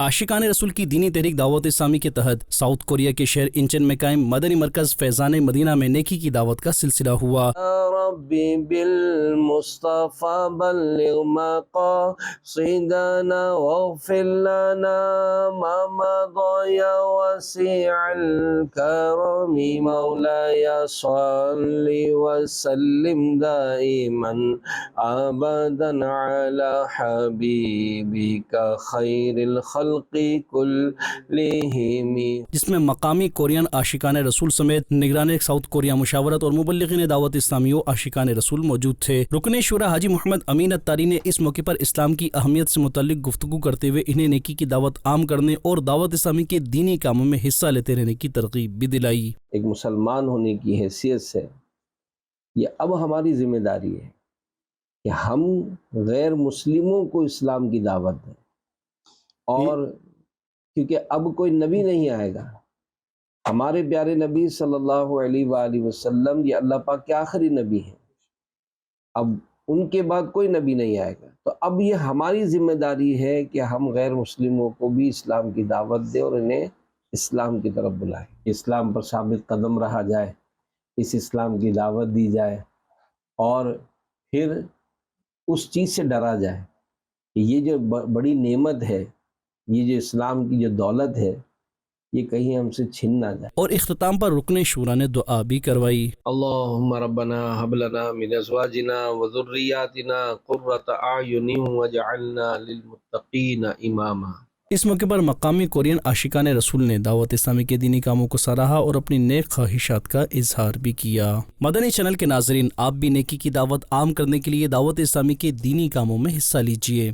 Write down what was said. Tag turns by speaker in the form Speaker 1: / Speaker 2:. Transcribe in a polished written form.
Speaker 1: عاشقان رسول کی دینی تحریک دعوت اسلامی کے تحت ساؤتھ کوریا کے شہر انچن میں قائم مدنی مرکز فیضان مدینہ میں نیکی کی دعوت کا سلسلہ ہوا۔
Speaker 2: ربی بالمصطفى بلغ مقاصدنا واغفر لنا ما مضى يا وسيع الكرم مولاي صل وسلم دائما ابدا على حبيبك خير الخلق كلهم،
Speaker 1: جس میں مقامی کورین عاشقان رسول سمیت نگران ساؤتھ کوریا مشاورت اور مبلغین دعوت اسلامی و عاشقان رسول موجود تھے۔ رکن شورا حاجی محمد امین اتاری نے اس موقع پر اسلام کی اہمیت سے متعلق گفتگو کرتے ہوئے انہیں نیکی کی دعوت عام کرنے اور دعوت اسلامی کے دینی کاموں میں حصہ لیتے رہنے کی ترغیب بھی دلائی۔
Speaker 2: ایک مسلمان ہونے کی حیثیت سے یہ اب ہماری ذمہ داری ہے کہ ہم غیر مسلموں کو اسلام کی دعوت دیں، اور کیونکہ اب کوئی نبی نہیں آئے گا، ہمارے پیارے نبی صلی اللہ علیہ وآلہ وسلم یہ اللہ پاک کے آخری نبی ہیں، اب ان کے بعد کوئی نبی نہیں آئے گا، تو اب یہ ہماری ذمہ داری ہے کہ ہم غیر مسلموں کو بھی اسلام کی دعوت دیں اور انہیں اسلام کی طرف بلائیں، اسلام پر ثابت قدم رہا جائے، اس اسلام کی دعوت دی جائے، اور پھر اس چیز سے ڈرا جائے کہ یہ جو بڑی نعمت ہے، یہ جو اسلام کی جو دولت ہے، یہ کہیں ہم سے چھن نہ جائے۔
Speaker 1: اور اختتام پر رکن شورا نے دعا بھی کروائی۔
Speaker 2: اللہم ربنا حب لنا من ازواجنا وذریاتنا قرۃ اعین واجعلنا للمتقین اماما۔
Speaker 1: اس موقع پر مقامی کورین عاشقان رسول نے دعوت اسلامی کے دینی کاموں کو سراہا اور اپنی نیک خواہشات کا اظہار بھی کیا۔ مدنی چینل کے ناظرین، آپ بھی نیکی کی دعوت عام کرنے کے لیے دعوت اسلامی کے دینی کاموں میں حصہ لیجیے۔